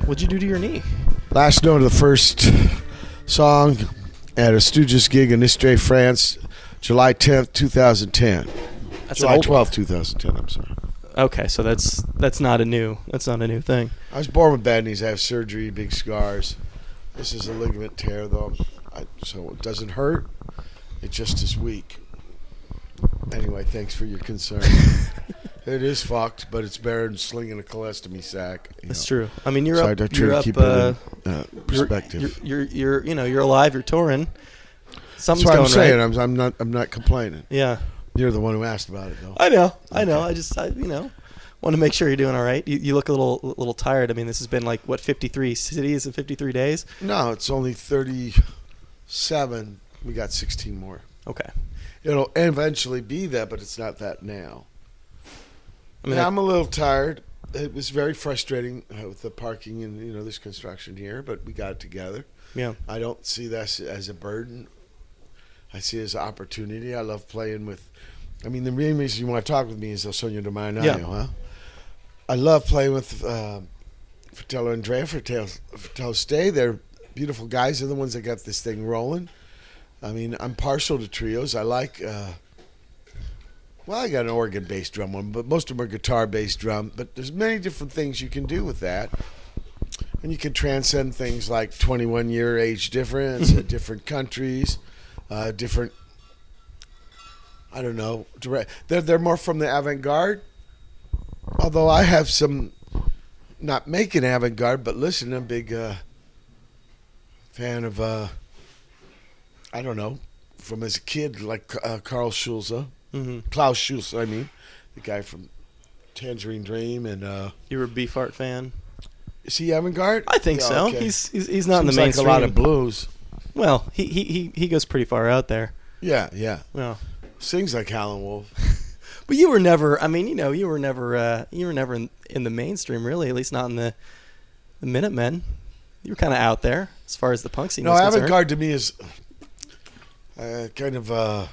What'd you do to your knee? Last note of the first song at a Stooges gig in Istres, France, July 10th, 2010. That's July an old 12th, 2010, I'm sorry. Okay, so that's not a new thing. I was born with bad knees. I have surgery, big scars. This is a ligament tear, though, so it doesn't hurt. It just is weak. Anyway, thanks for your concern. It is fucked, but it's better than slinging a colostomy sack. That's true. I mean, I try to keep it in perspective. You're alive. You're touring. Something's That's what going I'm saying. right. I'm not complaining. Yeah. You're the one who asked about it, though. I know. Okay. I want to make sure you're doing all right. You look a little tired. I mean, this has been like, what, 53 cities in 53 days? No, it's only 37. We got 16 more. Okay. It'll eventually be that, but it's not that now. I mean, I'm a little tired. It was very frustrating with the parking and this construction here, but we got it together. Yeah. I don't see this as a burden. I see it as an opportunity. I love playing with. I mean, the main reason you want to talk with me is El Sogno Del Marinaio, huh? I love playing with Fratello Andrea, Fratello Stay. They're beautiful guys. They're the ones that got this thing rolling. I mean, I'm partial to trios. I like. I got an organ-based drum one, but most of them are guitar-based drum. But there's many different things you can do with that. And you can transcend things like 21-year age difference, different countries, different, I don't know, they're more from the avant-garde. Although I have some, not making avant-garde, but listen, I'm a big fan of, I don't know, from as a kid, like Karl Schulze, Klaus Schulze, the guy from Tangerine Dream. And you were a Beefheart fan? Is he avant-garde? I think so. Okay. He's not in the Seems mainstream. like a lot of blues. Well, he goes pretty far out there. Yeah. Well, Sings like Howlin' Wolf. but you were never. I mean, you were never in the mainstream, really. At least not in the Minutemen. You were kind of out there as far as the punk scene. No, was concerned. avant-garde to me is kind of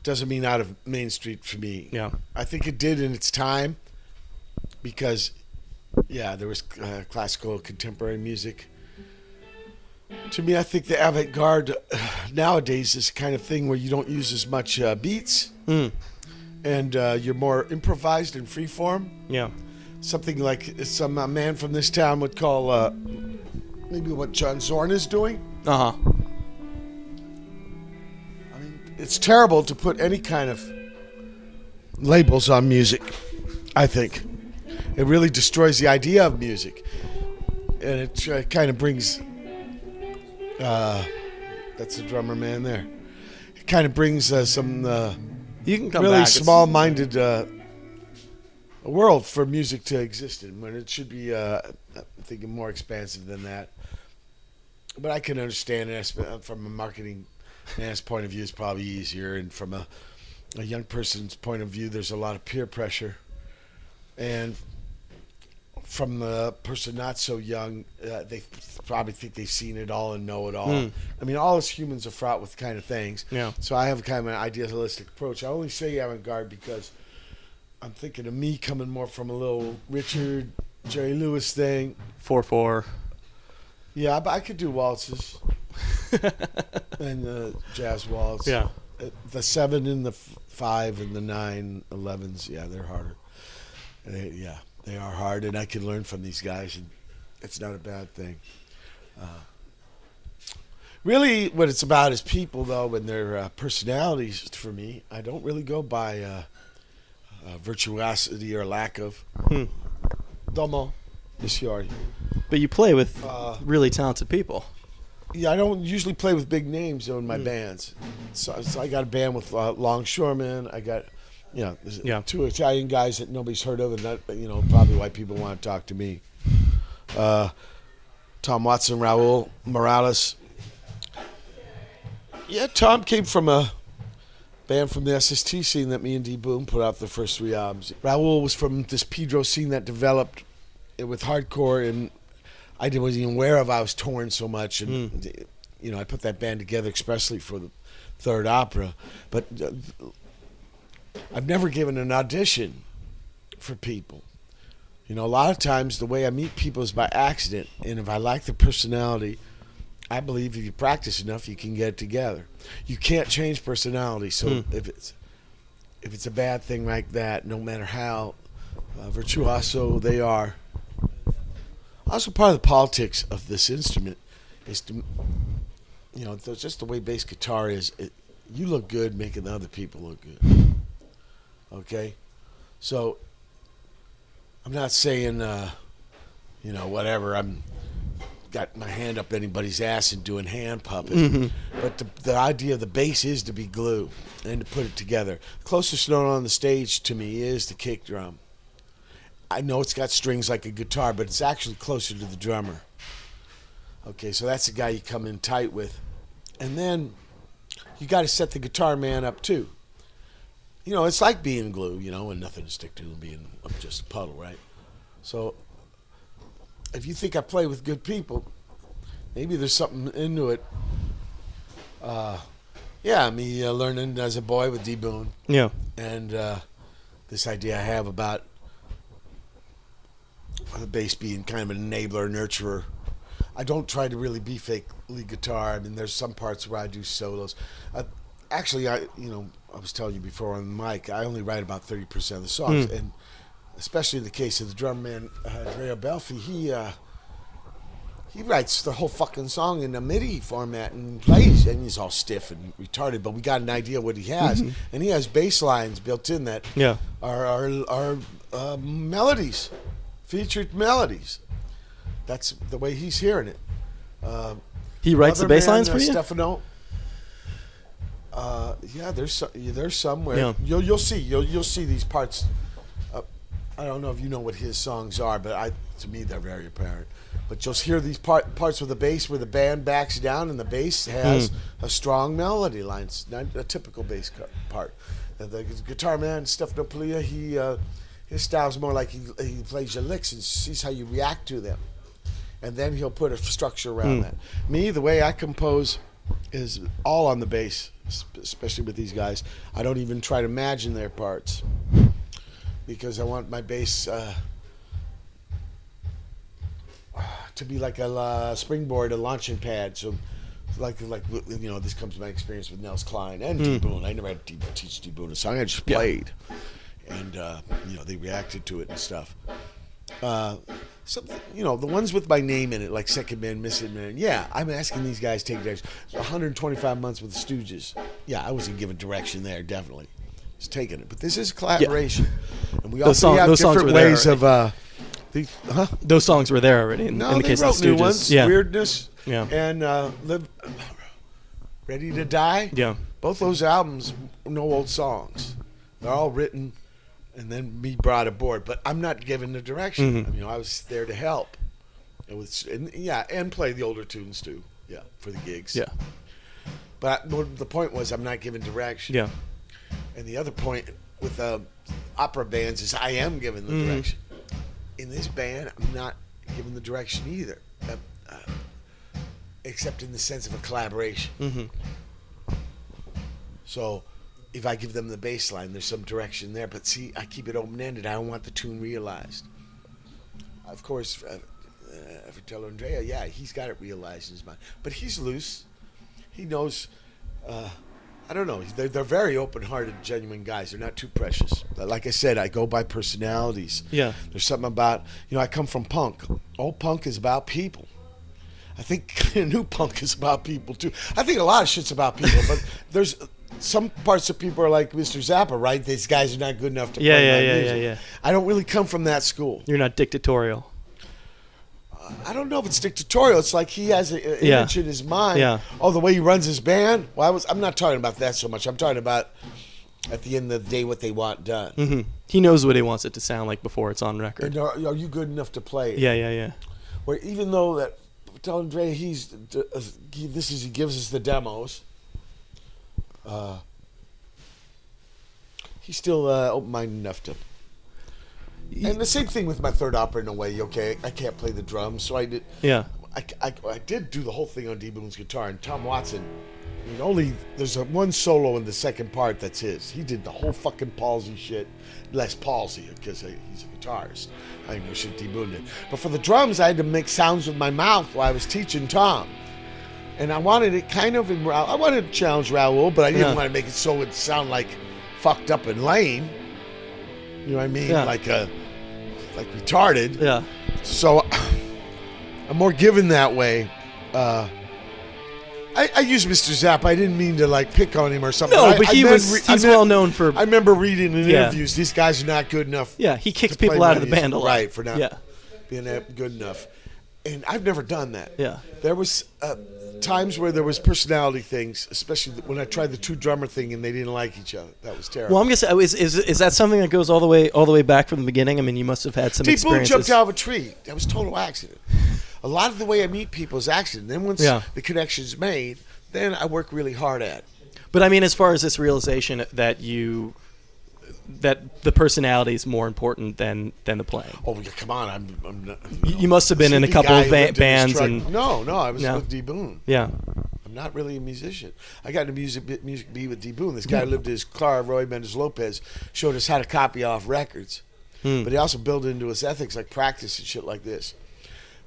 doesn't mean out of Main Street for me. Yeah, I think it did in its time because there was classical contemporary music. To me, I think the avant-garde nowadays is the kind of thing where you don't use as much beats and you're more improvised and freeform. Yeah. Something like some man from this town would call maybe what John Zorn is doing. Uh-huh. I mean, it's terrible to put any kind of labels on music, I think. It really destroys the idea of music. And it kind of brings... that's the drummer man there. It kind of brings some you can come really back. small-minded a world for music to exist in, when it should be, I'm thinking, more expansive than that. But I can understand it from a marketing man's point of view. It's probably easier, and from a young person's point of view, there's a lot of peer pressure. And from the person not so young, they probably think they've seen it all and know it all. I mean, all us humans are fraught with kind of things. Yeah. So I have kind of an idealistic approach. I only say avant-garde because I'm thinking of me coming more from a little Richard, Jerry Lewis thing. 4/4. Yeah, but I could do waltzes and jazz waltz. Yeah. The 7 and the 5 and the 9, 11s, they're harder. They are hard, and I can learn from these guys, and it's not a bad thing. Really, what it's about is people, though, and their personalities. For me, I don't really go by virtuosity or lack of. Domo, Nishiori. But you play with really talented people. Yeah, I don't usually play with big names in my bands. So I got a band with Longshoremen. I got, two Italian guys that nobody's heard of, and that, probably why people want to talk to me. Tom Watson, Raul Morales. Yeah, Tom came from a band from the SST scene that me and D. Boon put out the first 3 albums. Raul was from this Pedro scene that developed with hardcore, and I wasn't even aware of. I was touring so much, and I put that band together expressly for the third opera. But I've never given an audition for people. You know, a lot of times the way I meet people is by accident, and if I like the personality, I believe if you practice enough, you can get it together. You can't change personality, so if it's a bad thing like that, no matter how virtuoso they are. Also, part of the politics of this instrument is to, you know, just the way bass guitar is. You look good making the other people look good. Okay, so I'm not saying, you know, whatever. I'm got my hand up anybody's ass and doing hand puppets. But the idea of the bass is to be glue and to put it together. Closest note on the stage to me is the kick drum. I know it's got strings like a guitar, but it's actually closer to the drummer. Okay, so that's the guy you come in tight with. And then you got to set the guitar man up too. You know, it's like being glue, you know, and nothing to stick to and being just a puddle, right? So if you think I play with good people, maybe there's something into it. Yeah, me learning as a boy with D. Boon. Yeah. And this idea I have about the bass being kind of an enabler, nurturer. I don't try to really be fake lead guitar. I mean, there's some parts where I do solos. Actually, I was telling you before on the mic, I only write about 30% of the songs, and especially in the case of the drum man, Andrea Belfi, he writes the whole fucking song in a MIDI format and plays, and he's all stiff and retarded, but we got an idea what he has, and he has bass lines built in that are melodies, featured melodies. That's the way he's hearing it. He writes the bass lines for you? Stefano. Yeah, there's some where you'll see these parts. I don't know if you know what his songs are, but to me they're very apparent. But you'll hear these parts with the bass where the band backs down and the bass has a strong melody line. It's not a typical bass part. The guitar man, Stefano Paglia, his style's more like he plays your licks and sees how you react to them. And then he'll put a structure around that. Me, the way I compose is all on the bass, especially with these guys. I don't even try to imagine their parts because I want my bass to be like a springboard, a launching pad. So, like you know, this comes to my experience with Nels Cline and D. Boon. I never had to teach D. Boon a song. I just played, and you know, they reacted to it and stuff. Something, you know, the ones with my name in it, like Second Man, Missing Man. Yeah, I'm asking these guys to take direction. 125 months with the Stooges. Yeah, I wasn't given direction there, definitely. Just taking it. But this is collaboration. Yeah. And we also have different ways of... Those songs were there already in the case of the Stooges. New ones, yeah. Weirdness, and Ready to Die. Yeah. Both those albums, no old songs. They're all written... and then me brought aboard, but I'm not given the direction. I mean, I was there to help. It was, and play the older tunes too. Yeah, for the gigs. Yeah. But the point was, I'm not given direction. Yeah. And the other point with opera bands is I am given the direction. In this band, I'm not given the direction either, except in the sense of a collaboration. So. If I give them the bass line, there's some direction there. But see, I keep it open-ended. I don't want the tune realized. Of course, if I tell Andrea, he's got it realized in his mind. But he's loose. He knows, I don't know. They're very open-hearted, genuine guys. They're not too precious. Like I said, I go by personalities. Yeah. There's something about, you know, I come from punk. Old punk is about people. I think new punk is about people, too. I think a lot of shit's about people, but there's... some parts of people are like Mr. Zappa, right? These guys are not good enough to play my music. Yeah. I don't really come from that school. You're not dictatorial. I don't know if it's dictatorial. It's like he has an image in his mind. Yeah. Oh, the way he runs his band? Well, I'm not talking about that so much. I'm talking about, at the end of the day, what they want done. He knows what he wants it to sound like before it's on record. And are you good enough to play it? Yeah. Where even though that, tell Andre, he gives us the demos. He's still open-minded enough to. And the same thing with my third opera in a way. Okay, I can't play the drums, so I did. Yeah. I did do the whole thing on D. Boon's guitar, and Tom Watson I mean, there's one solo in the second part that's his. He did the whole fucking Palsy shit. Less Palsy, because he's a guitarist. I know shit D. Boon did. But for the drums, I had to make sounds with my mouth while I was teaching Tom. And I wanted it kind of I wanted to challenge Raul, but I didn't want to make it so it sound like fucked up and lame. You know what I mean? Yeah. Like retarded. Yeah. So I'm more given that way. I use Mr. Zapp. I didn't mean to like pick on him or something. No, but he's well known for. I remember reading in interviews, these guys are not good enough. Yeah, he kicks people out of the band a lot. Right, for not being good enough. And I've never done that. Yeah. There was times where there was personality things, especially when I tried the two drummer thing and they didn't like each other. That was terrible. Well, I'm guessing is that something that goes all the way back from the beginning? I mean, you must have had some experiences. Boon jumped out of a tree. That was total accident. A lot of the way I meet people is accident. Then once the connection's made, then I work really hard at it. But I mean, as far as this realization that the personality is more important than the playing. Oh, come on! I'm not, you must have been in a couple of bands and no, I was with D. Boon. Yeah, I'm not really a musician. I got into music B with D. Boon. This guy lived in his car. Roy Mendes Lopez showed us how to copy off records, but he also built into his ethics like practice and shit like this.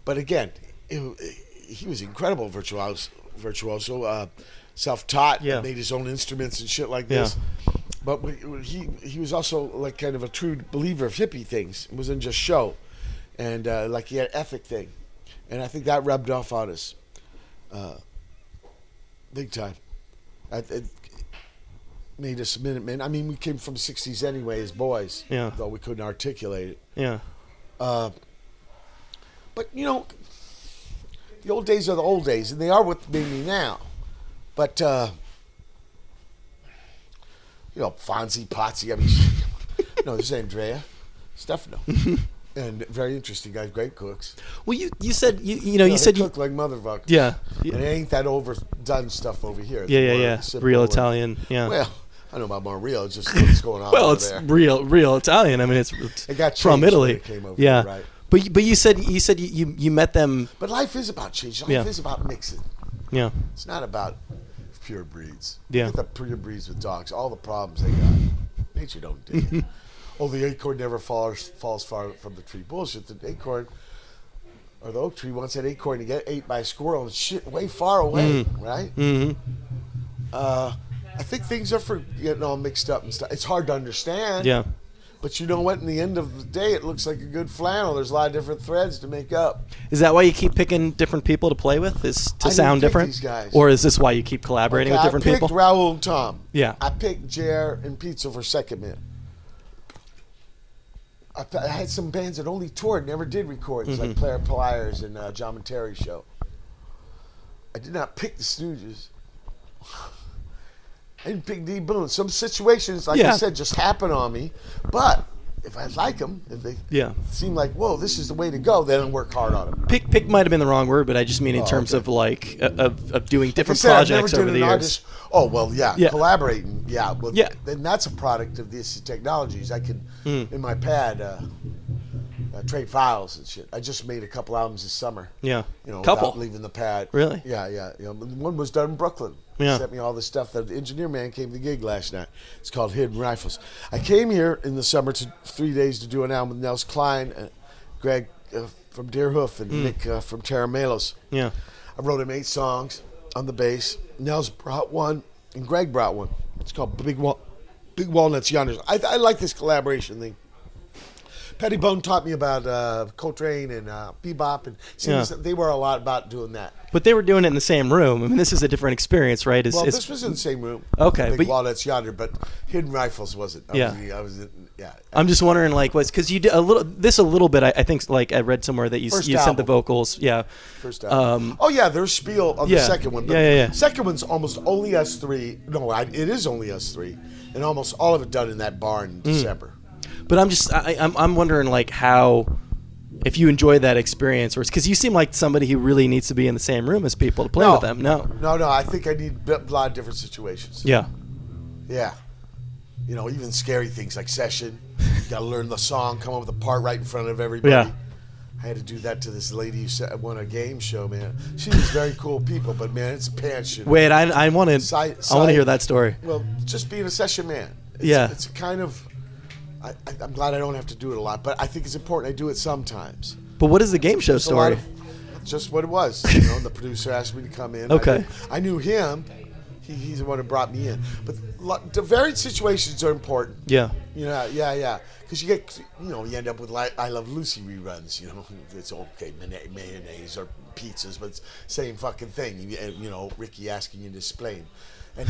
But again, he was incredible virtuoso, self-taught, made his own instruments and shit like this. But he was also like kind of a true believer of hippie things. It wasn't just show, and like he had an ethic thing, and I think that rubbed off on us, big time. It made us Minutemen. I mean, we came from the '60s anyway as boys, though we couldn't articulate it. Yeah. But you know, the old days are the old days, and they are what made me now. But you know, Fonzie, Potsy. I mean, no, this is Andrea, Stefano, and very interesting guys, great cooks. Well, you said you said they cook like motherfuckers. Yeah. And it ain't that overdone stuff over here. Yeah. Real Italian. Yeah. Well, I don't know about more real. It's just what's going on. Well, it's there. real Italian. I mean, it's it got from Italy. When it came over here, right? But you said you met them. But life is about change. Life is about mixing. Yeah. It's not about pure breeds. Yeah. Get the pure breeds with dogs. All the problems they got. Nature don't dig it. Oh, the acorn never falls far from the tree. Bullshit. The acorn or the oak tree wants that acorn to get ate by a squirrel and shit way far away, right? Mm-hmm. I think things are for getting all mixed up and stuff. It's hard to understand. Yeah. But you know what? In the end of the day, it looks like a good flannel. There's a lot of different threads to make up. Is that why you keep picking different people to play with? Is to sound different? These guys. Or is this why you keep collaborating with different people? I picked Raul and Tom. Yeah. I picked Jer and Pizza for second man. I had some bands that only toured, never did recordings, like Player Pliers and John and Terry Show. I did not pick the Stooges. I didn't pick D. Boon. Some situations, like I said, just happen on me. But if I like them, if they seem like, whoa, this is the way to go, then I'll work hard on them. Pick might have been the wrong word, but I just mean in terms of like of doing different projects over the years. Oh, well, collaborating, well, then that's a product of these technologies. I can, in my pad, trade files and shit. I just made a couple albums this summer. Yeah, without leaving the pad. Really? Yeah. One was done in Brooklyn. Yeah. Sent me all the stuff that the engineer man came to the gig last night. It's called Hidden Rifles. I came here in the summer to 3 days to do an album with Nels Klein, Greg from Deerhoof, and Nick from Terra Melos. Yeah. I wrote him 8 songs on the bass. Nels brought one, and Greg brought one. It's called Big Walnuts Yonder. I like this collaboration thing. Pettibone taught me about Coltrane and bebop, and they were a lot about doing that. But they were doing it in the same room. I mean, this is a different experience, right? This was in the same room. Okay, Big Walnuts Yonder, but Hidden Rifles wasn't. I was I'm just wondering, like, because you did a little bit. I think, like, I read somewhere that you sent the vocals. Yeah. First album. There's Spiel on the second one. But second one's almost only us three. No, it is only us three, and almost all of it done in that bar in December. But I'm wondering, like, how, if you enjoyed that experience, or because you seem like somebody who really needs to be in the same room as people to play with them. No. I think I need a lot of different situations. Yeah. Even scary things like session. You got to learn the song, come up with a part right in front of everybody. I had to do that to this lady who won a game show, man. She was very cool people, but man, it's a pants. Wait, I want to hear that story. Well, just being a session man. It's a kind of. I'm glad I don't have to do it a lot, but I think it's important I do it sometimes. But what is the game show story? Just what it was. You know, the producer asked me to come in. Okay. I knew him. He's the one who brought me in. But the varied situations are important. Yeah. Yeah. Because you get, you end up with I Love Lucy reruns. It's okay, mayonnaise or pizzas, but it's same fucking thing. Ricky asking you to explain. And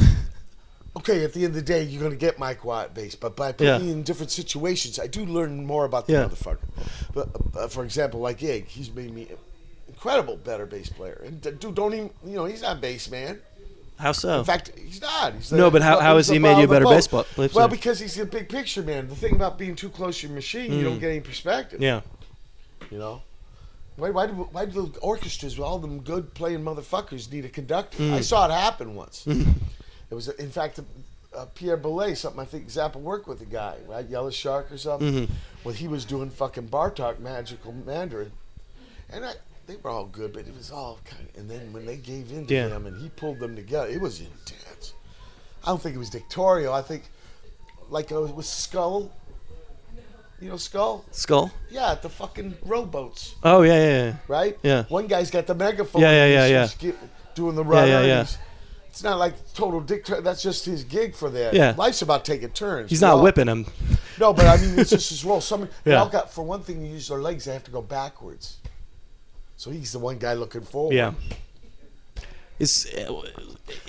okay, at the end of the day, you're going to get my quiet bass, but by putting me in different situations, I do learn more about the motherfucker. But for example, like Ig, he's made me an incredible better bass player. And dude, don't even, he's not a bass man. How so? In fact, he's not. But how has he made you a better bass player? Well, because he's a big picture man. The thing about being too close to your machine, you don't get any perspective. Yeah. Why do the orchestras with all them good playing motherfuckers need a conductor? I saw it happen once. It was, in fact, Pierre Boulez, something I think Zappa worked with a guy, right? Yellow Shark or something. Well, he was doing fucking Bartok Magical Mandarin. And they were all good, but it was all kind of... And then when they gave in to him and he pulled them together, it was intense. I don't think it was dictatorial. I think, like it was Skull. You know Skull? Skull? Yeah, at the fucking rowboats. Oh, yeah. Right? Yeah. One guy's got the megaphone. Yeah. Doing the rudder. Yeah. It's not like total dictator. That's just his gig for that. Yeah. Life's about taking turns. He's not whipping him. No, but I mean, it's just his role. They all got, for one thing, to use their legs, they have to go backwards. So he's the one guy looking forward. Yeah.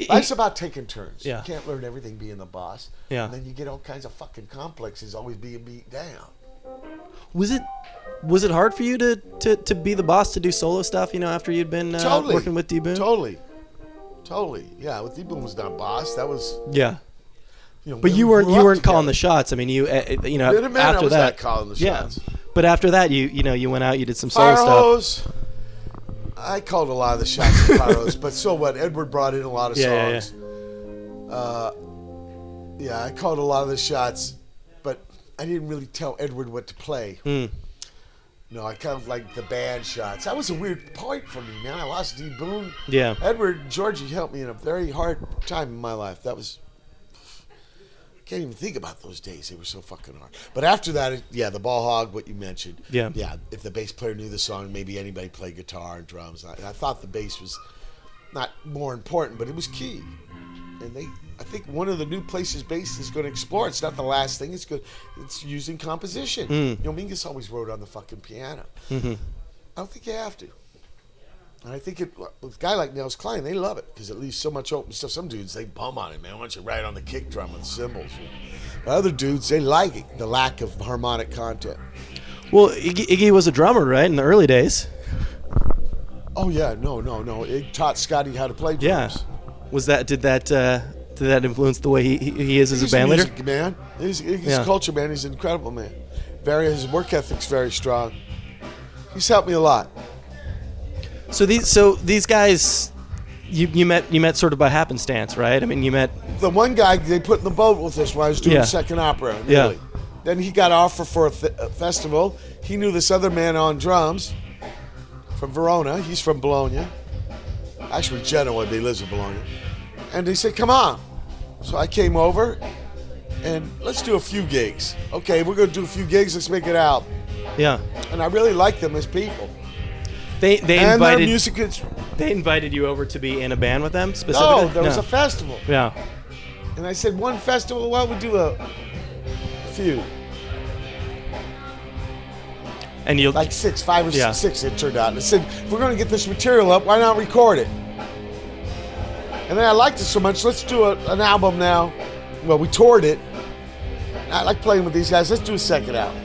Life's about taking turns. Yeah. You can't learn everything being the boss. Yeah. And then you get all kinds of fucking complexes always being beat down. Was it hard for you to be the boss, to do solo stuff, after you'd been working with D Boon? Totally. Yeah, with D Boon was not boss. That was... Yeah. But you weren't calling the shots. I mean, Minutemen, after I was that, not calling the shots. But after that, you went out, you did some solo stuff. I called a lot of the shots at Fire Hose, but so what? Edward brought in a lot of songs. Yeah, I called a lot of the shots, but I didn't really tell Edward what to play. No, I kind of like the band shots. That was a weird point for me, man. I lost D Boon. Yeah. Edward and Georgie helped me in a very hard time in my life. That was... Can't even think about those days. They were so fucking hard. But after that, the ball hog, what you mentioned. Yeah. If the bass player knew the song, maybe anybody played guitar and drums. I thought the bass was not more important, but it was key. And I think one of the new places bass is going to explore. It's not the last thing. It's good. It's using composition. Mingus always wrote on the fucking piano. I don't think you have to. And I think with a guy like Nels Cline, they love it because it leaves so much open stuff. Some dudes, they bum on it, man. Why don't you write on the kick drum with cymbals? But other dudes, they like it, the lack of harmonic content. Well, Iggy was a drummer, right, in the early days? Oh, yeah. No. It taught Scotty how to play drums. Yeah. Did that influence the way he is as a band leader? He's a man. He's a culture man. He's an incredible man. His work ethic's very strong. He's helped me a lot. So these guys, you met sort of by happenstance, right? I mean, you met the one guy they put in the boat with us when I was doing the second opera in Italy. Then he got offered for a festival. He knew this other man on drums from Verona. He's from Bologna. Actually, Genoa, but he lives in Bologna. And they said, "Come on." So I came over, and let's do a few gigs. Okay, we're going to do a few gigs. Let's make it out. Yeah. And I really like them as people. They and invited their music is, they invited you over to be in a band with them specifically? No, there was a festival. Yeah. And I said, one festival, why don't we do a few? And you like 5 or 6 it turned out. And I said, if we're going to get this material up, why not record it? And then I liked it so much, let's do an album now. Well, we toured it. I like playing with these guys. Let's do a second album.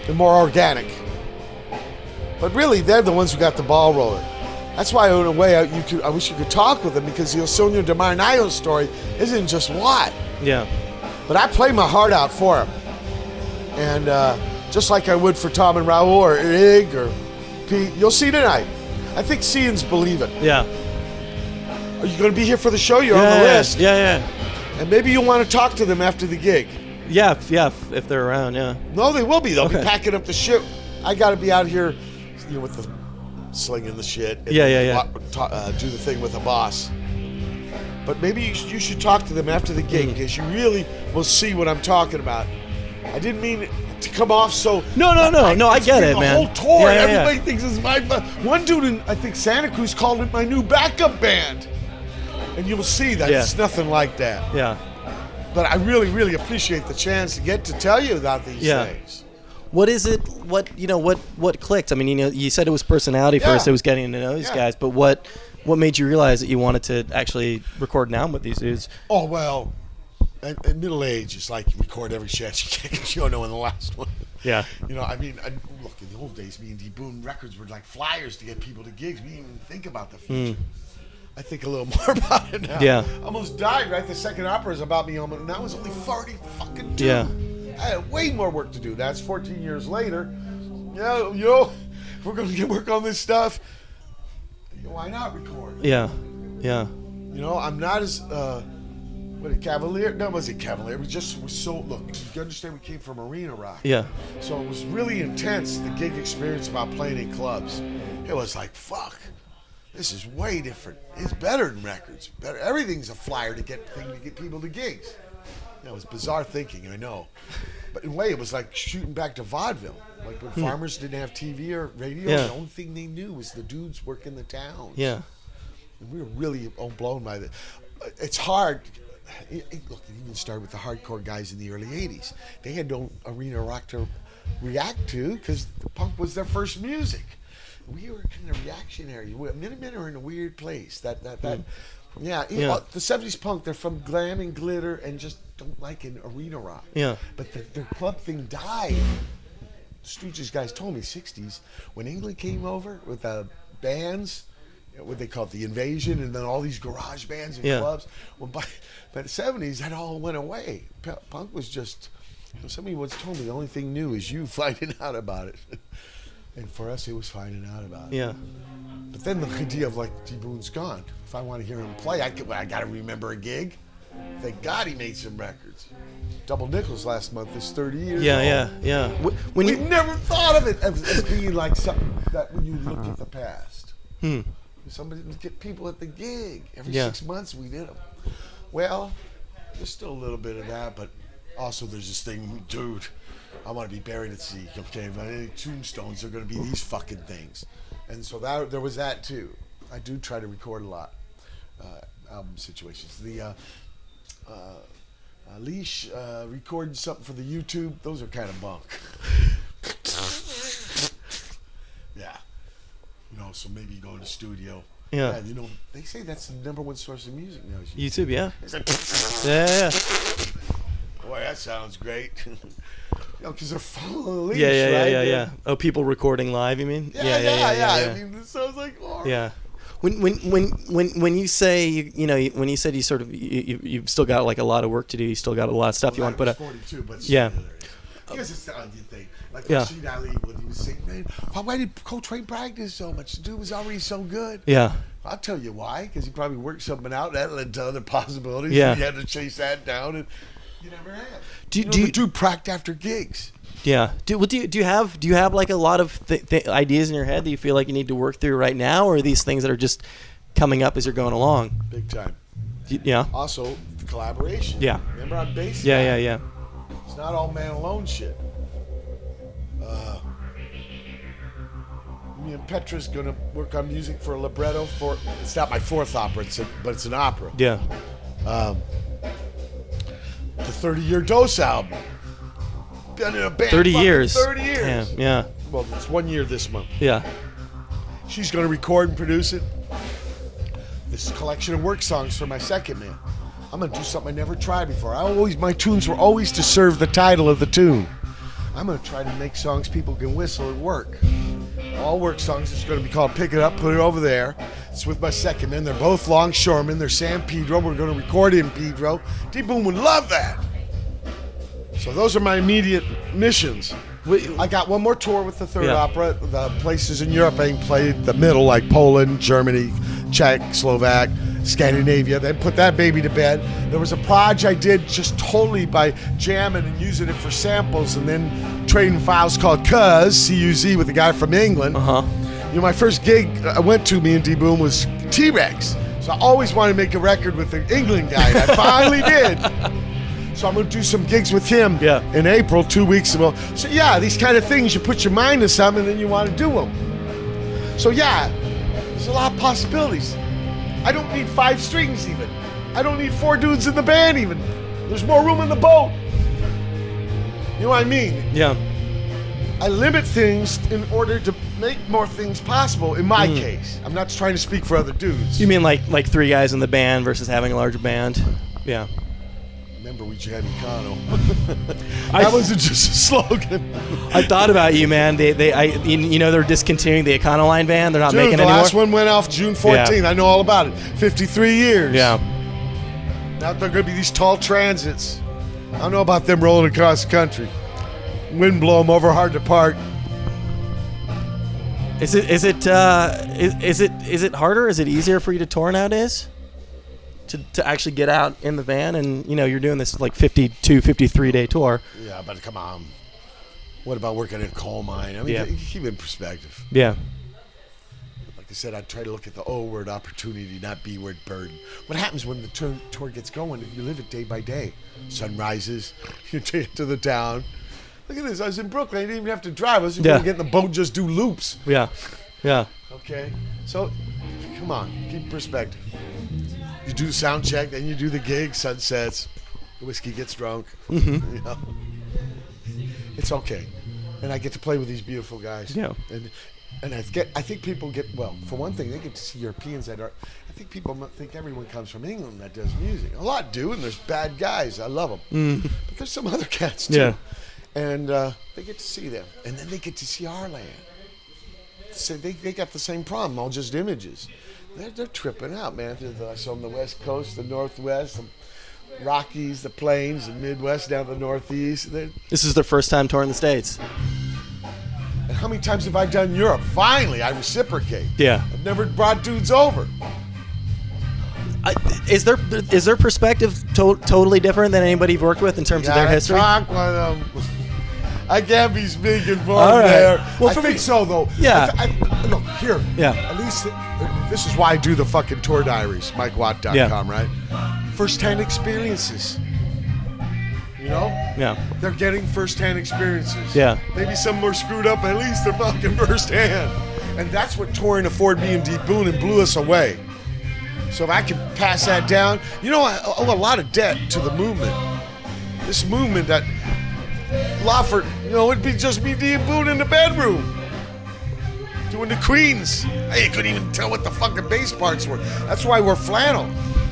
They're more organic. But really, they're the ones who got the ball rolling. That's why, in a way, I wish you could talk with them because the Il Sogno Del Marinaio story isn't just what. Yeah. But I play my heart out for them. And just like I would for Tom and Raul or Ig or Pete, you'll see tonight. I think seeing's believing. Yeah. Are you going to be here for the show? You're on the list. Yeah. And maybe you'll want to talk to them after the gig. Yeah, if they're around, yeah. No, they will be. They'll be packing up the shit. I got to be out here with the slinging the shit. And Yeah. do the thing with the boss. But maybe you should talk to them after the gig because you really will see what I'm talking about. I didn't mean to come off so. No. I get it, the man. The whole tour, Yeah. everybody thinks it's my. One dude in I think Santa Cruz called it my new backup band, and you will see that it's nothing like that. Yeah. But I really, really appreciate the chance to get to tell you about these things. What is it? What clicked? I mean, you said it was personality first. It was getting to know these guys. But what made you realize that you wanted to actually record an album with these dudes? Oh well, at middle age, it's like you record every chance you get because you don't know when the last one. Yeah. I mean, look, in the old days, me and D Boon records were like flyers to get people to gigs. We didn't even think about the future. I think a little more about it now. Yeah. Almost died, right? The second opera is about me, and that was only 40 fucking 2. Yeah. I had way more work to do. That's 14 years later. If we're going to work on this stuff, why not record? Yeah. I'm not as, cavalier? No, was it cavalier? We're so, look, you understand we came from arena rock. Yeah. So it was really intense, the gig experience about playing in clubs. It was like, fuck. This is way different. It's better than records. Better. Everything's a flyer to get people to gigs. It was bizarre thinking, I know. But in a way, it was like shooting back to vaudeville. Like when farmers didn't have TV or radio, the only thing they knew was the dudes working the towns. Yeah. And we were really blown by that. It's hard. Look, it even started with the hardcore guys in the early 80s. They had no arena rock to react to because punk was their first music. We were kind of reactionary. Minutemen are in a weird place. The 70s punk, they're from glam and glitter and just don't like an arena rock. Yeah. But their club thing died. The Stooges guys told me 60s when England came over with the bands, what they call it, the Invasion, and then all these garage bands and clubs. Well, by the 70s, that all went away. Punk was just, somebody once told me the only thing new is you finding out about it. And for us, it was finding out about it. Yeah. But then the idea of T Boon's gone. If I want to hear him play, I got to remember a gig. Thank God he made some records. Double Nickels last month is 30 years old. Yeah. We've never thought of it as being like something that when you look at the past. Somebody to get people at the gig. Every 6 months we did them. Well, there's still a little bit of that, but also there's this thing, dude, I want to be buried at sea. Okay, my tombstones are going to be these fucking things. And so there was that too. I do try to record a lot, album situations. The Leash recording something for the YouTube, those are kind of bunk. Yeah. So maybe go to the studio. Yeah. They say that's the number one source of music now. YouTube, yeah. It's like, Yeah. boy, that sounds great. Because they're following the leash, Yeah. right? Oh, people recording live, you mean? Yeah. I mean, this sounds like horror. Yeah. When you say when you said you sort of you've still got like a lot of work to do, you still got a lot of stuff you want to put up. 42, but yeah. Because it's the onion thing. Like Rashid Ali, when he was saying, man, why did Coltrane practice so much? The dude was already so good. Yeah. I'll tell you why. Because he probably worked something out that led to other possibilities. Yeah. And he had to chase that down, and you never have. Do you do practice after gigs? Yeah. Do you have like a lot of ideas in your head that you feel like you need to work through right now, or are these things that are just coming up as you're going along? Big time. Yeah. Also, the collaboration. Yeah. Remember on bass? Yeah. It's not all man alone shit. Me and Petra's gonna work on music for a libretto for. It's not my fourth opera, but it's an opera. Yeah. The 30-year Dose album. Been in a band 30 years. 30 years. Damn, yeah. Well, it's 1 year this month. Yeah. She's going to record and produce it. This collection of work songs for my second man. I'm going to do something I never tried before. My tunes were always to serve the title of the tune. I'm going to try to make songs people can whistle at work. All work songs. It's going to be called Pick It Up, Put It Over There. It's with my second man. They're both longshoremen. They're San Pedro. We're going to record in Pedro. D-Boon would love that. So those are my immediate missions. I got one more tour with the third opera. The places in Europe I ain't played the middle, like Poland, Germany, Czech, Slovak. Scandinavia, then put that baby to bed. There was a project I did just totally by jamming and using it for samples and then trading files called Cuz, C-U-Z, with a guy from England. You know, my first gig I went to, me and D Boon, was T-Rex. So I always wanted to make a record with the England guy, and I finally did. So I'm going to do some gigs with him in April, 2 weeks ago. So yeah, these kind of things, you put your mind to something and then you want to do them. So yeah, there's a lot of possibilities. I don't need 5 strings even. I don't need 4 dudes in the band even. There's more room in the boat. You know what I mean? Yeah. I limit things in order to make more things possible, in my case. I'm not trying to speak for other dudes. You mean like 3 guys in the band versus having a larger band? Yeah. Remember, we Jam Econo. That wasn't just a slogan. I thought about you, man. They're discontinuing the Econoline van. They're not making it anymore. The anymore. last one went off June 14th. Yeah. I know all about it. 53 years. Yeah. Now they're going to be these tall transits. I don't know about them rolling across the country. Wind blow them over, hard to park. Is it harder? Is it easier for you to tour nowadays? To actually get out in the van, and you're doing this like 52, 53 day tour. Yeah, but come on. What about working in a coal mine? I mean, keep it in perspective. Yeah. Like I said, I try to look at the O word opportunity, not B word burden. What happens when the tour gets going? You live it day by day. Sun rises, you take it to the town. Look at this. I was in Brooklyn. I didn't even have to drive. I was just going to get in the boat and just do loops. Yeah. Yeah. Okay. So, come on. Keep perspective. You do the sound check, then you do the gig, sunsets, the whiskey gets drunk. You know? It's okay. And I get to play with these beautiful guys. Yeah. And I think people get, well, for one thing, they get to see Europeans that are, I think people think everyone comes from England that does music. A lot do, and there's bad guys. I love them. But there's some other cats, too. Yeah. And they get to see them. And then they get to see our land. So they got the same problem, all just images. They're tripping out, man. So on the West Coast, the Northwest, the Rockies, the Plains, the Midwest, down the Northeast. This is their first time touring the States. And how many times have I done Europe? Finally, I reciprocate. Yeah. I've never brought dudes over. Is their perspective totally different than anybody you've worked with in terms of their history? Talk with them. I can't be speaking for All them right. there. Well, I think so, though. Yeah. Look, here. Yeah. At least this is why I do the fucking tour diaries, MikeWatt.com, right? First-hand experiences. You know? Yeah. They're getting first-hand experiences. Yeah. Maybe some were screwed up, but at least they're fucking first-hand. And that's what touring afforded me and D Boon and blew us away. So if I can pass that down, I owe a lot of debt to the movement. This movement that Lawford, it'd be just me, D and Boon in the bedroom. Doing the Queens. You couldn't even tell what the fucking bass parts were. That's why I wore flannel.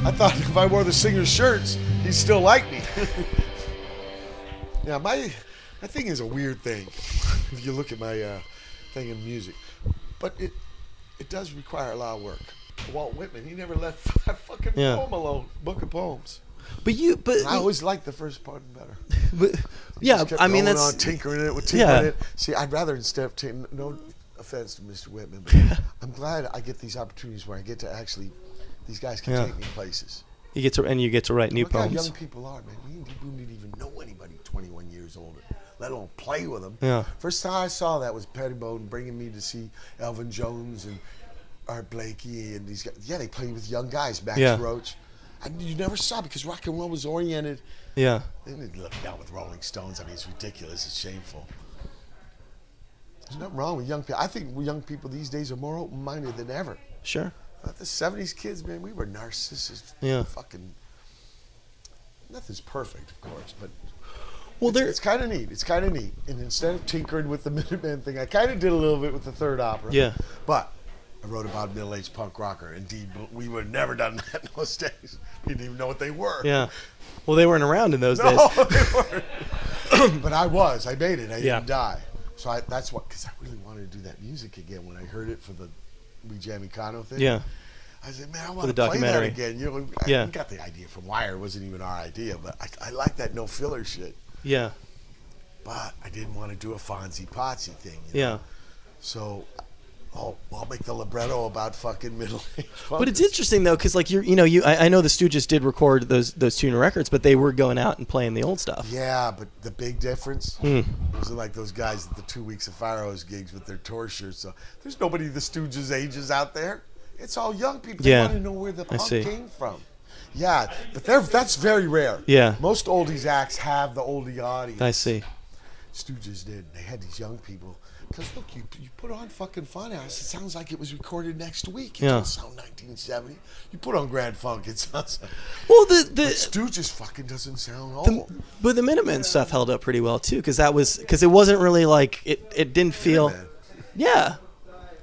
I thought if I wore the singer's shirts, he'd still like me. Yeah, my thing is a weird thing. If you look at my thing in music. But it does require a lot of work. Walt Whitman, he never left that fucking poem alone. Book of poems. But I always liked the first part better. But, yeah, I mean that's on, tinkering it. See, I'd rather instead of taking no offense to Mr. Whitman, but I'm glad I get these opportunities where I get to actually these guys can take me places. You get to write new poems. Look how young people are, man. Me and D Boon didn't even know anybody 21 years older, let alone play with them. Yeah. First time I saw that was Pettibone bringing me to see Elvin Jones and Art Blakey and these guys. Yeah, they played with young guys, Max Roach. And you never saw because rock and roll was oriented. Yeah. They didn't look down with Rolling Stones. I mean, it's ridiculous. It's shameful. There's nothing wrong with young people. I think young people these days are more open-minded than ever. Sure. Not the 70s kids, man. We were narcissists. Yeah. Fucking. Nothing's perfect, of course, but. Well, it's kind of neat. It's kind of neat. And instead of tinkering with the Minutemen thing, I kind of did a little bit with the third opera. Yeah. But I wrote about a middle-aged punk rocker. Indeed, we would have never done that in those days. We didn't even know what they were. Yeah. Well, they weren't around in those days. No, they weren't. But I was. I made it. I didn't die. So that's what, because I really wanted to do that music again when I heard it for the We Jam Econo thing. Yeah. I said, man, I want to play that again. Yeah. I got the idea from Wire. It wasn't even our idea, but I like that no filler shit. Yeah. But I didn't want to do a Fonzie Potsy thing. Yeah. So Oh, well, I'll make the libretto about fucking middle-aged funkers. But it's interesting though, because like I know the Stooges did record those tuner records, but they were going out and playing the old stuff. Yeah, but the big difference was like those guys at the 2 Weeks of Pharaohs gigs with their tour shirts. So there's nobody the Stooges ages out there. It's all young people. They want to know where the punk came from. Yeah, but that's very rare. Yeah. Most oldies acts have the oldie audience. I see. Stooges did. They had these young people. Because look, you put on fucking Funhouse, it sounds like it was recorded next week. It don't sound 1970. You put on Grand Funk, it sounds like... Well, the Stooges fucking doesn't sound old. But the Minutemen stuff held up pretty well too, because it wasn't really like it didn't feel... Minutemen. Yeah.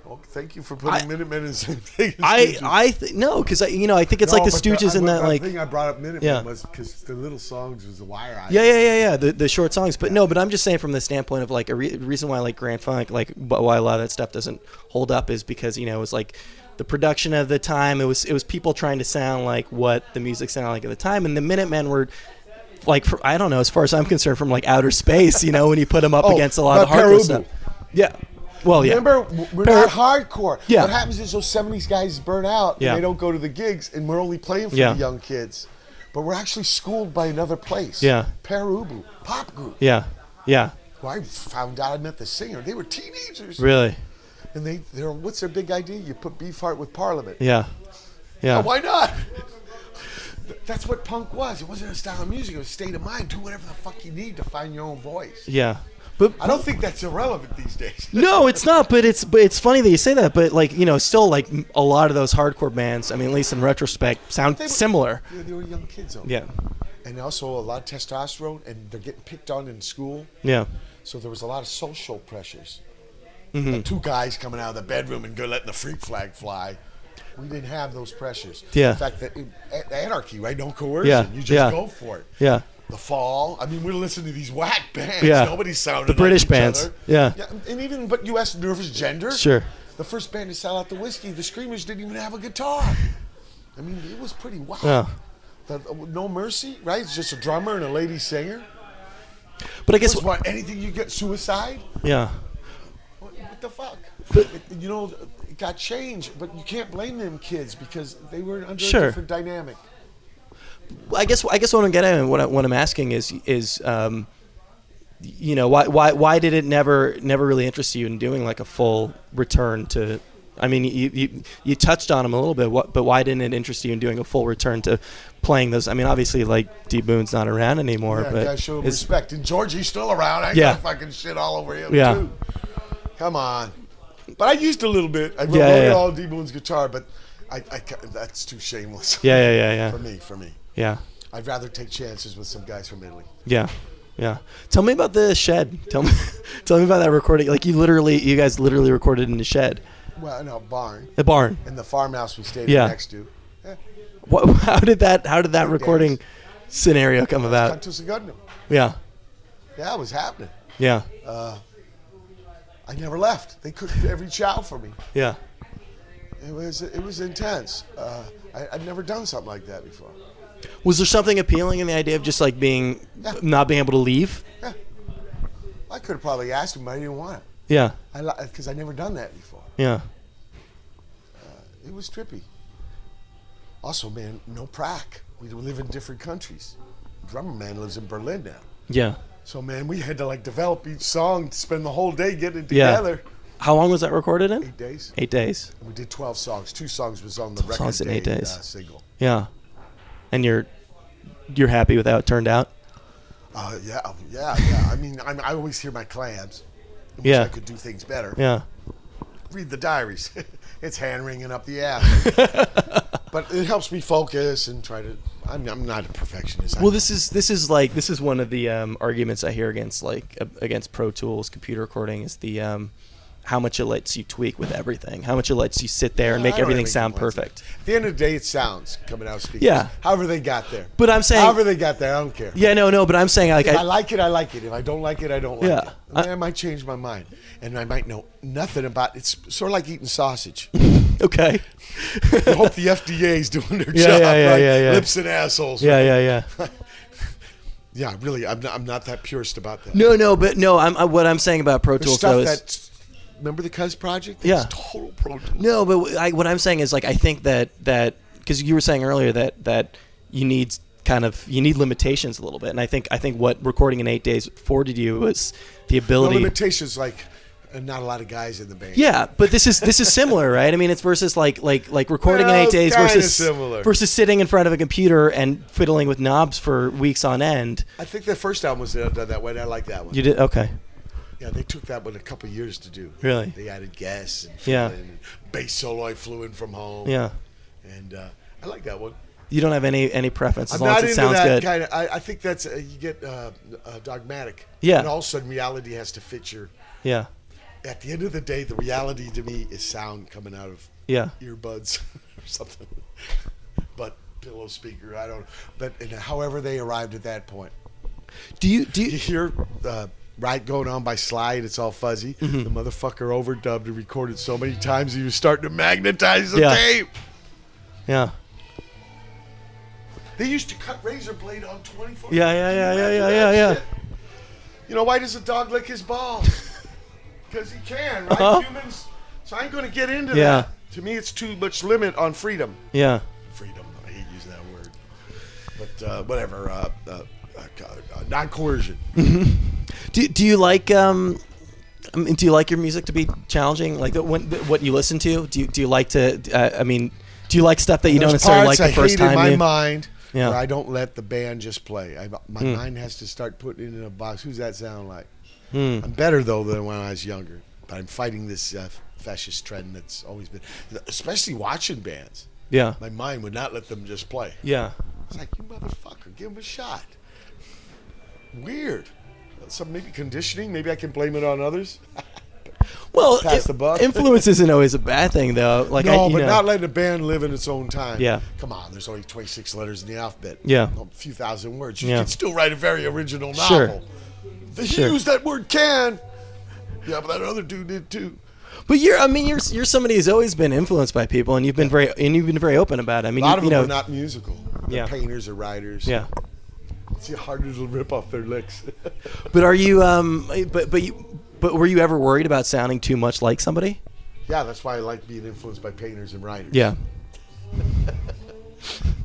Well, thank you for putting Minutemen in the same thing as No, because I think it's like the Stooges in that like... The thing I brought up Minutemen was because the little songs was the wire. Yeah. The short songs, but no, but I'm just saying from the standpoint of like a reason why like Grand Funk, like why a lot of that stuff doesn't hold up is because it was like the production of the time. It was people trying to sound like what the music sounded like at the time, and the Minutemen were. Like I don't know, as far as I'm concerned, from like outer space, when you put them up against a lot of hardcore stuff. Yeah. Well, yeah. Remember, we're not hardcore. Yeah. What happens is those 70s guys burn out and they don't go to the gigs, and we're only playing for the young kids. But we're actually schooled by another place. Yeah. Perubu, pop group. Yeah. Yeah. Well, I found out I met the singer. They were teenagers. Really? And they're what's their big idea? You put Beefheart with Parliament. Yeah. Yeah. Oh, why not? That's what punk was. It wasn't a style of music. It was a state of mind. Do whatever the fuck you need to find your own voice. Yeah. But I don't think that's irrelevant these days. No, it's not. But it's funny that you say that. But like still like a lot of those hardcore bands. I mean, at least in retrospect, sound similar. Yeah, they were young kids. Though. Yeah. And also a lot of testosterone, and they're getting picked on in school. Yeah. So there was a lot of social pressures. Mm-hmm. Like 2 guys coming out of the bedroom and letting the freak flag fly. We didn't have those pressures. Yeah. In fact, anarchy, right? No coercion. Yeah. You just go for it. Yeah. The Fall. I mean, we're listening to these whack bands. Yeah. Nobody sounded the British like each bands. other. Yeah. And even U.S. Nervous Gender. Sure. The first band to sell out the whiskey, the Screamers didn't even have a guitar. I mean, it was pretty wild. Yeah. No Mercy, right? It's just a drummer and a lady singer. But I guess anything you get, Suicide. Yeah. What the fuck? It got changed, but you can't blame them kids because they were under a different dynamic. I guess what I'm getting at and what I'm asking is why did it never really interest you in doing like a full return to? I mean, you touched on them a little bit, but why didn't it interest you in doing a full return to playing those? I mean, obviously, like D Boon's not around anymore, but I show him respect. And Georgie's still around. I got fucking shit all over him too. Come on. But I used a little bit. I wrote all D Boon's guitar, but I that's too shameless. Yeah. For me. Yeah. I'd rather take chances with some guys from Italy. Yeah. Tell me about the shed. Tell me about that recording. Like you guys literally recorded in the shed. Well, no, barn. The barn. And the farmhouse we stayed next to. Yeah. How did that recording scenario come about? Yeah. Yeah, it was happening. Yeah. I never left. They cooked every chow for me. Yeah. It was intense. I'd never done something like that before. Was there something appealing in the idea of just like not being able to leave? Yeah. I could have probably asked him, but I didn't want it. Yeah. Because I'd never done that before. Yeah. It was trippy. Also, man, no prac. We live in different countries. Drummer man lives in Berlin now. Yeah. So, man, we had to like develop each song, spend the whole day getting it together. Yeah. How long was that recorded in? 8 days. 8 days. We did 12 songs. 2 songs was on the record songs in 8 days. single. Yeah. And you're happy with how it turned out? Yeah. I mean, I always hear my clams. I wish I could do things better. Yeah. Read the diaries. It's hand wringing up the ass. But it helps me focus and try to. I'm not a perfectionist. Well, this is one of the arguments I hear against Pro Tools computer recording is the how much it lets you tweak with everything, how much it lets you sit there and make everything sound perfect. At the end of the day, it sounds coming out of speakers. Yeah. However they got there. But I'm saying. However they got there, I don't care. Yeah, no. But I'm saying like. If I like it, I like it. If I don't like it, I don't like it. Yeah. I might change my mind, and I might know nothing about. It's sort of like eating sausage. Okay. I hope the FDA's doing their job right. Yeah. Lips and assholes. Yeah. Yeah, really, I'm not that purist about that. No, but what I'm saying about Pro Tools though is remember the Cuz project? Yeah. It's total Pro Tools. No, but what I'm saying is like I think that because you were saying earlier that you need limitations a little bit, and I think what recording in 8 days afforded you was the ability. No limitations, like not a lot of guys in the band. Yeah, but this is similar, right? I mean, it's versus like recording in 8 days versus sitting in front of a computer and fiddling with knobs for weeks on end. I think the first album was done that way. And I like that one. You did? Okay. Yeah, they took that one a couple of years to do. Really? They added guests and and bass solo. I flew in from home. Yeah. And I like that one. You don't have any preference as I'm long not as it into sounds that good. kind of. I think that's you get dogmatic. Yeah. And all of a sudden, reality has to fit your. Yeah. At the end of the day, the reality to me is sound coming out of earbuds or something. But pillow speaker, I don't. But however they arrived at that point. Do you hear Right Going On by Slide? It's all fuzzy. Mm-hmm. The motherfucker overdubbed and recorded so many times he was starting to magnetize the tape. Yeah. They used to cut razor blade on 24. Yeah. You know, why does a dog lick his balls? Because he can, right? Humans. So I ain't going to get into that. To me, it's too much limit on freedom. Yeah. Freedom. I hate using that word. But whatever. Non-coercion. Do you like do you like your music to be challenging? Like what you listen to? Do you like to? Do you like stuff that you don't necessarily like the first time? I hate in my mind. Yeah. Where I don't let the band just play. My mind has to start putting it in a box. Who's that sound like? I'm better, though, than when I was younger. But I'm fighting this fascist trend that's always been, especially watching bands. Yeah. My mind would not let them just play. Yeah. It's like, you motherfucker, give them a shot. Weird. Some maybe conditioning. Maybe I can blame it on others. Well, Pass the buck. Influence isn't always a bad thing, though. Like not letting a band live in its own time. Yeah. Come on, there's only 26 letters in the alphabet. Yeah. A few thousand words. You can still write a very original novel. Sure. He used that word "can." Yeah, but that other dude did too. But you're somebody who's always been influenced by people, and you've been very open about it. I mean, a lot of them are not musical. They're Yeah. painters or writers. Yeah. It's harder to rip off their licks. But are you but were you ever worried about sounding too much like somebody? Yeah, that's why I like being influenced by painters and writers. Yeah.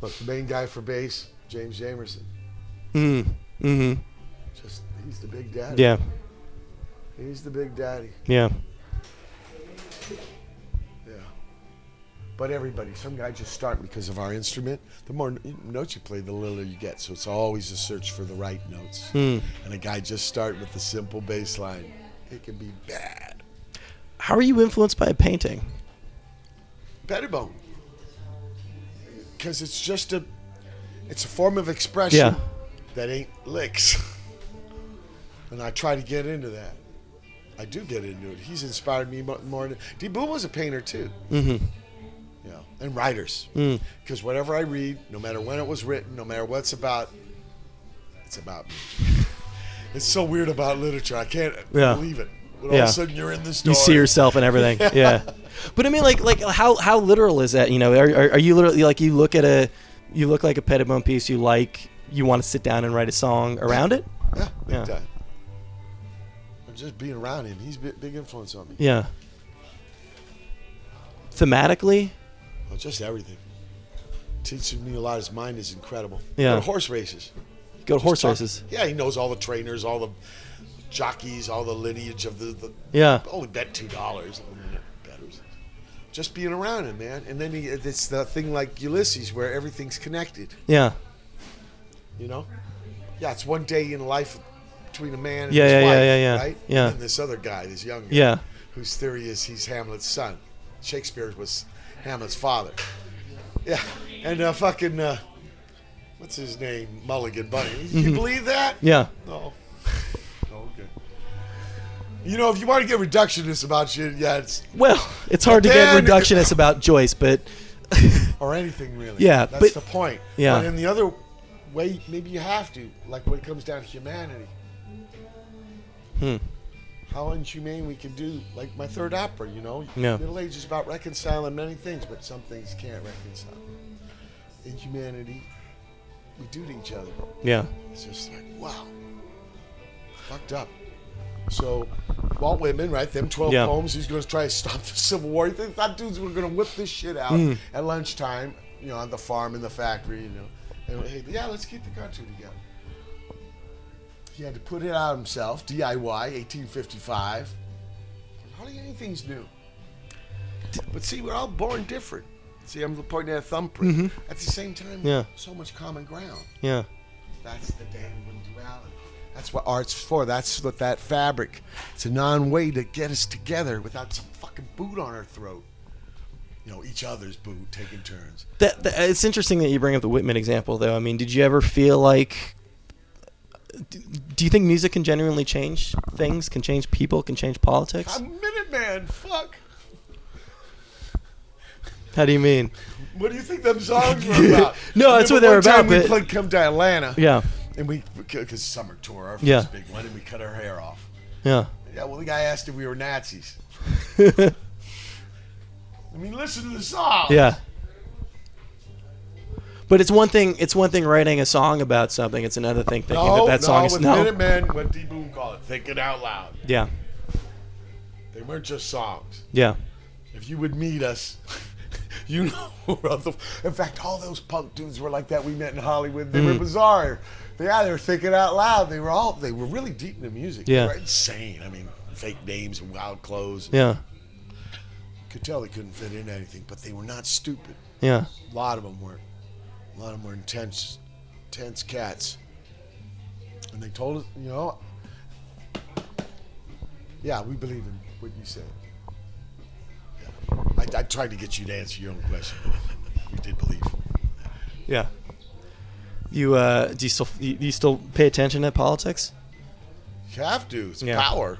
Look, the main guy for bass, James Jamerson. Mm-hmm. He's the big daddy. Yeah. He's the big daddy. Yeah. Yeah. But everybody, some guy just start because of our instrument. The more notes you play, the littler you get. So it's always a search for the right notes. And a guy just start with the simple bass line. It can be bad. How are you influenced by a painting? Pettibone. Because it's a form of expression that ain't licks. And I try to get into that. I do get into it. He's inspired me more. D. Boon was a painter too. Mm-hmm. Yeah, and writers. Because whatever I read, no matter when it was written, no matter what it's about me. It's so weird about literature. I can't believe it. But all of a sudden you're in the story. You see yourself and everything. Yeah. But I mean, like how literal is that? You know, are you literally like you look like a Pettibone piece you want to sit down and write a song around it? Yeah, big time. Just being around him, he's a big influence on me. Yeah. Thematically? Well, just everything. Teaching me a lot. His mind is incredible. Yeah. Go to horse races. Races. Yeah, he knows all the trainers, all the jockeys, all the lineage of the only bet $2. Just being around him, man. And then it's the thing like Ulysses where everything's connected. Yeah. You know? Yeah, it's one day in life between a man and his wife, right? Yeah. And this other guy, this young guy, Yeah. whose theory is he's Hamlet's son. Shakespeare was Hamlet's father. Yeah, and what's his name? Mulligan Bunny. You believe that? Yeah. No. Okay. You know, if you want to get reductionist about shit, it's hard to get reductionist about Joyce, but or anything really. Yeah, that's the point. Yeah. But in the other way, maybe you have to, like when it comes down to humanity. How inhumane we can do, like my third opera, you know? Yeah. Middle Age is about reconciling many things, but some things can't reconcile. In humanity, we do to each other. Yeah. It's just like, wow. Fucked up. So, Walt Whitman, right? Them 12 Yeah. poems. He's going to try to stop the Civil War. He thought dudes were going to whip this shit out at lunchtime, on the farm in the factory, And hey, yeah, let's keep the country together. He had to put it out himself, DIY, 1855. Hardly anything's new. But see, we're all born different. See, I'm pointing at a thumbprint. At the same time, so much common ground. Yeah. That's the dangling duality. That's what art's for. That's what that fabric. It's a non-way to get us together without some fucking boot on our throat. Each other's boot, taking turns. It's interesting that you bring up the Whitman example, though. I mean, did you ever feel like... Do you think music can genuinely change things, can change people, can change politics? I'm Minuteman, fuck. How do you mean? What do you think them songs were about? No, that's what they were about. We played Come to Atlanta. Yeah. And because summer tour, our first big one, and we cut our hair off. Yeah. Yeah, well, the guy asked if we were Nazis. I mean, listen to the song. Yeah. But it's one thing writing a song about something. It's another thing thinking that song is... with Minutemen, what D. Boon called it, thinking out loud. Yeah. They weren't just songs. Yeah. If you would meet us, in fact, all those punk dudes were like that we met in Hollywood. They were bizarre. They were thinking out loud. They were really deep into music. Yeah. They were insane. I mean, fake names and wild clothes. Yeah. Could tell they couldn't fit into anything, but they were not stupid. Yeah. A lot of them weren't. A lot of them were intense cats. And they told us, yeah, we believe in what you said. Yeah. I tried to get you to answer your own question. We did believe. Yeah. You do you still pay attention to politics? You have to. It's power.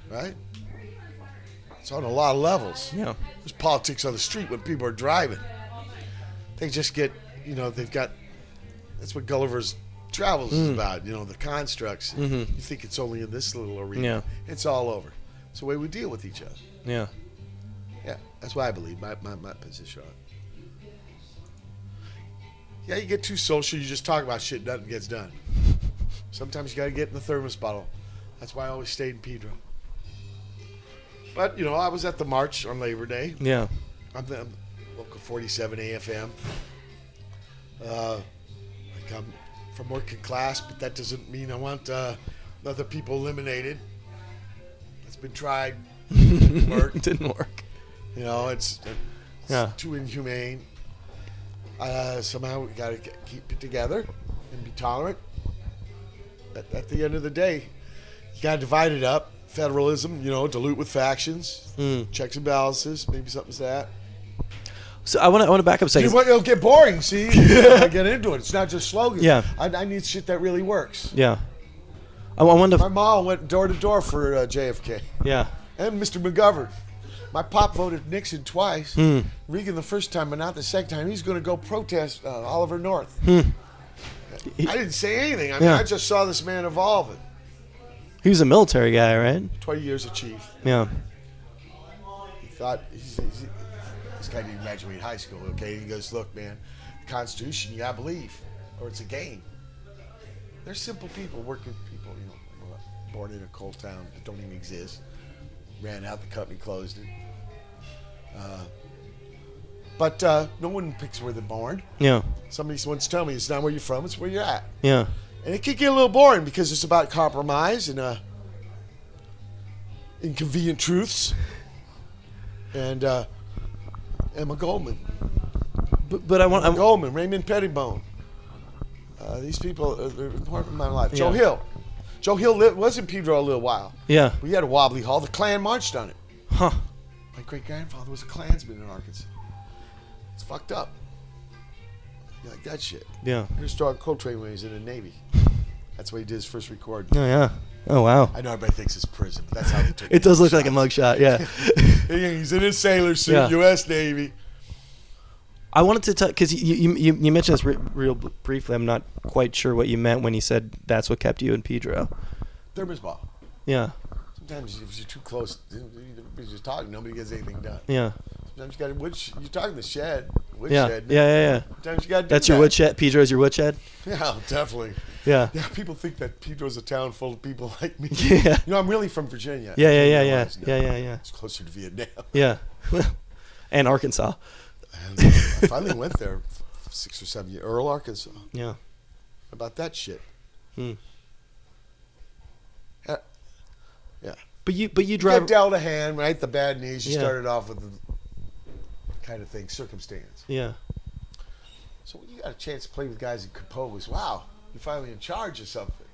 Right? It's on a lot of levels. Yeah. There's politics on the street when people are driving. They just get, they've got, that's what Gulliver's Travels is about, the constructs. You think it's only in this little arena. Yeah. It's all over. It's the way we deal with each other. Yeah. Yeah, that's what I believe, my position on it. Yeah, you get too social, you just talk about shit, nothing gets done. Sometimes you got to get in the thermos bottle. That's why I always stayed in Pedro. But, I was at the march on Labor Day. Yeah. I'm local 47 AFM. I come from working class, but that doesn't mean I want other people eliminated. It's been tried. Didn't work. Didn't work. It's too inhumane. Somehow we got to keep it together and be tolerant. At the end of the day, you got to divide it up. Federalism, dilute with factions, checks and balances, maybe something's that. So I want to back up a second. It'll get boring, see? I get into it. It's not just slogans. Yeah. I need shit that really works. Yeah. I wanted to... My mom went door to door for JFK. Yeah. And Mr. McGovern. My pop voted Nixon twice. Reagan the first time, but not the second time. He's going to go protest Oliver North. I didn't say anything. I mean, I just saw this man evolving. He was a military guy, right? 20 years a chief. Yeah. He thought, this guy didn't graduate high school, okay? He goes, look, man, the Constitution, you gotta believe, or it's a game. They're simple people, working people, born in a coal town that don't even exist. Ran out, the company closed it. But no one picks where they're born. Yeah. Somebody once told me, it's not where you're from, it's where you're at. Yeah. And it could get a little boring because it's about compromise and inconvenient truths. And Emma Goldman. But Emma Goldman, Raymond Pettibone. These people are important in my life. Joe Hill. Joe Hill was in Pedro a little while. Yeah. We had a wobbly hall. The Klan marched on it. Huh. My great-grandfather was a Klansman in Arkansas. It's fucked up. You like that shit? Yeah. Here's John Coltrane when he was in the Navy. That's why he did his first recording. Oh, yeah. Oh, wow. I know everybody thinks it's prison, but that's how they took it. It does look like a mugshot, yeah. He's in his sailor suit, U.S. Navy. I wanted to tell, because you mentioned this real briefly. I'm not quite sure what you meant when you said that's what kept you in Pedro. Thermos ball. Yeah. Sometimes if you're too close, everybody's just talking, nobody gets anything done. Yeah. Sometimes you got to you're talking the shed. Yeah. Woodshed. Yeah. Sometimes you got to do That's that. your woodshed. Pedro's your woodshed. Yeah, definitely. Yeah. Yeah, people think that Pedro's a town full of people like me. Yeah. You know, I'm really from Virginia. Yeah. It's closer to Vietnam. Yeah. And Arkansas. And I finally went there 6 or 7 years. Earl, Arkansas. Yeah. About that shit. Hmm. Yeah. But you You drive. get dealt a hand, right? The bad knees. You Yeah. started off with the kind of thing, circumstance. Yeah. So when you got a chance to play with guys and compose, wow, you're finally in charge of something.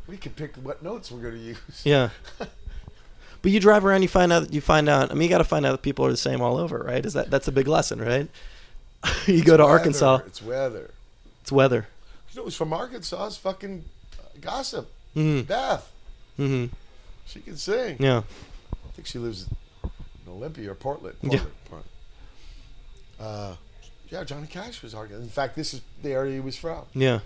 We can pick what notes we're going to use. Yeah. But you drive around, you find out. I mean, you got to find out that people are the same all over, right? That's a big lesson, right? You go to Arkansas. It's weather. It's weather. You know, it's from Arkansas. It's fucking gossip. Mm-hmm. Beth. Mm-hmm. She can sing. Yeah. I think she lives in Olympia or Portland. Yeah. Yeah, Johnny Cash was Arkansas. In fact, this is the area he was from. Yeah.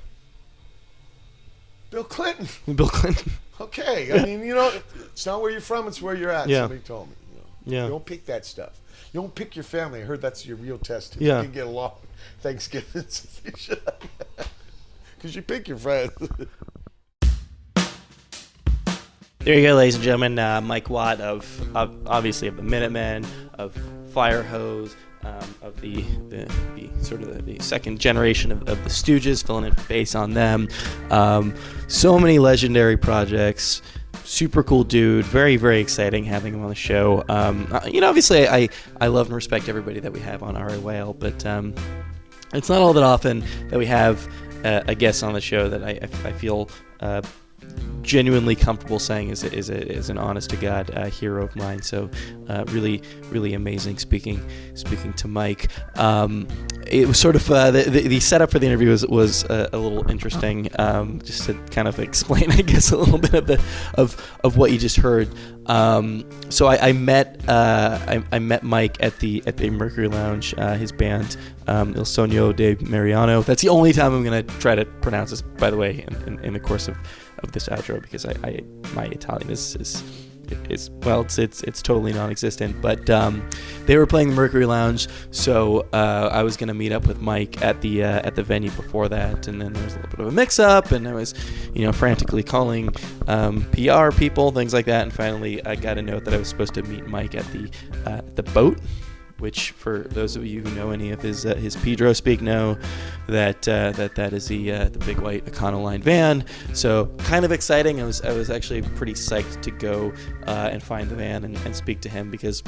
Bill Clinton. Bill Clinton. Okay. I mean, you know, it's not where you're from, it's where you're at. Yeah. Somebody told me. You know. Yeah. You don't pick that stuff. You don't pick your family. I heard that's your real test. If Yeah. you can get along Thanksgiving. Because you pick your friends. There you go, ladies and gentlemen. Mike Watt of obviously of the Minutemen, of Fire Hose, of the sort of the second generation of the Stooges, filling in for bass on them. So many legendary projects. Super cool dude. Very, very exciting having him on the show. You know, obviously I love and respect everybody that we have on RA Whale, but it's not all that often that we have a guest on the show that I feel genuinely comfortable saying is an honest to God hero of mine. So really, really amazing speaking to Mike. It was sort of the setup for the interview was a little interesting, just to kind of explain, I guess, a little bit of what you just heard. So I met Mike at the Mercury Lounge, his band, Il Sogno Del Marinaio. That's the only time I'm gonna try to pronounce this, by the way, in the course of this outro, because my Italian is well, it's totally non-existent. But they were playing the Mercury Lounge, so I was gonna meet up with Mike at the venue before that, and then there was a little bit of a mix-up, and I was, frantically calling PR people, things like that, and finally I got a note that I was supposed to meet Mike at the boat, which, for those of you who know any of his Pedro speak, know that is the big white Econoline van. So kind of exciting. I was actually pretty psyched to go and find the van and speak to him, because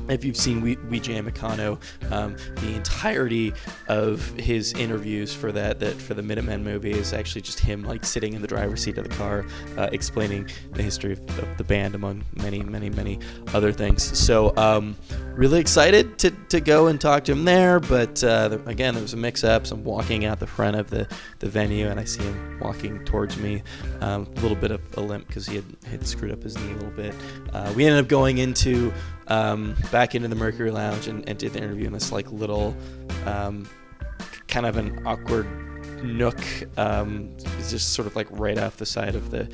if you've seen We Jam Econo, the entirety of his interviews for the Minutemen movie is actually just him like sitting in the driver's seat of the car, explaining the history of the band, among many other things. So really excited to go and talk to him there, but again, there was a mix-up. So I'm walking out the front of the venue, and I see him walking towards me, a little bit of a limp because he had screwed up his knee a little bit. We ended up going back into the Mercury Lounge and did the interview in this like little kind of an awkward nook. It's just sort of like right off the side of the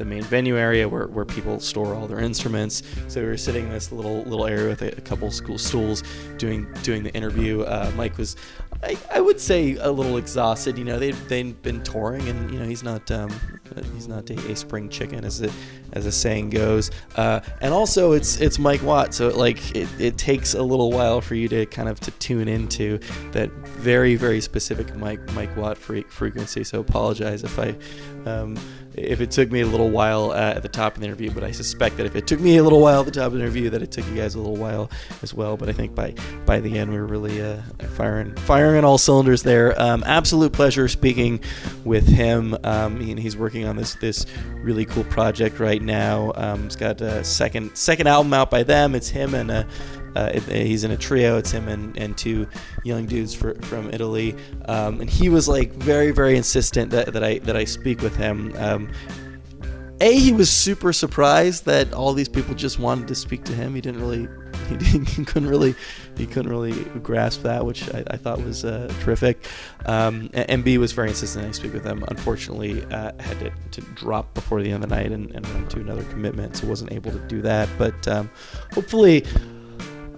main venue area where people store all their instruments. So we were sitting in this little area with a couple school stools doing the interview. Mike was, I would say, a little exhausted. They'd been touring, and he's not a spring chicken, as the saying goes. And also it's Mike Watt, so it takes a little while for you to kind of to tune into that very, very specific Mike Watt frequency. So apologize if it took me a little while at the top of the interview, but I suspect that if it took me a little while at the top of the interview, that it took you guys a little while as well. But I think by the end, we were really firing on all cylinders there. Absolute pleasure speaking with him. He's working on this really cool project right now. He's got a second album out by them. It's him and he's in a trio. It's him and two young dudes from Italy, and he was like very, very insistent that I speak with him. He was super surprised that all these people just wanted to speak to him. He he couldn't really grasp that, which I thought was terrific. And B was very insistent I speak with him. Unfortunately, had to drop before the end of the night and run to another commitment, so wasn't able to do that. But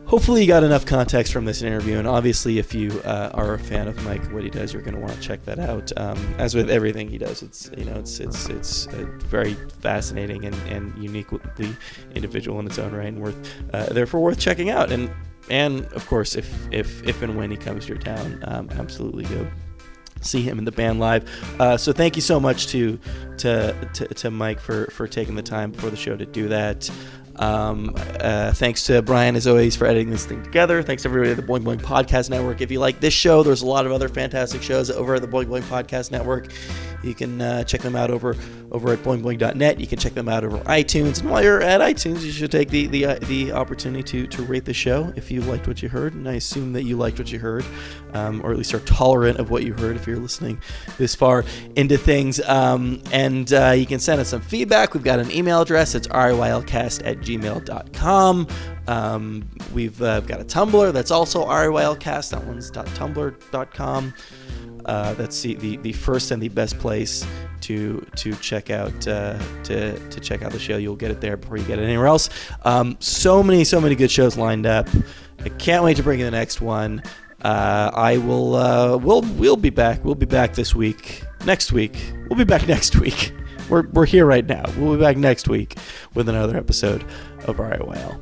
hopefully you got enough context from this interview, and obviously if you are a fan of Mike, what he does, you're going to want to check that out. As with everything he does, it's very fascinating and uniquely individual in its own right, and therefore worth checking out. And of course, if and when he comes to your town, absolutely go see him in the band live. So thank you so much to Mike for taking the time before the show to do that. Thanks to Brian, as always, for editing this thing together. Thanks to everybody at the Boing Boing Podcast Network. If you like this show, there's a lot of other fantastic shows over at the Boing Boing Podcast Network. You can check them out over at boingboing.net. You can check them out over iTunes. And while you're at iTunes, you should take the opportunity to rate the show if you liked what you heard. And I assume that you liked what you heard, or at least are tolerant of what you heard if you're listening this far into things. And you can send us some feedback. We've got an email address. It's rylcast@gmail.com. We've got a Tumblr that's also rylcast. That one's .tumblr.com. That's the first and the best place to check out to check out the show. You'll get it there before you get it anywhere else. So many good shows lined up. I can't wait to bring you the next one. We'll be back. We'll be back this week. Next week. We'll be back next week. We're here right now. We'll be back next week with another episode of RIYL.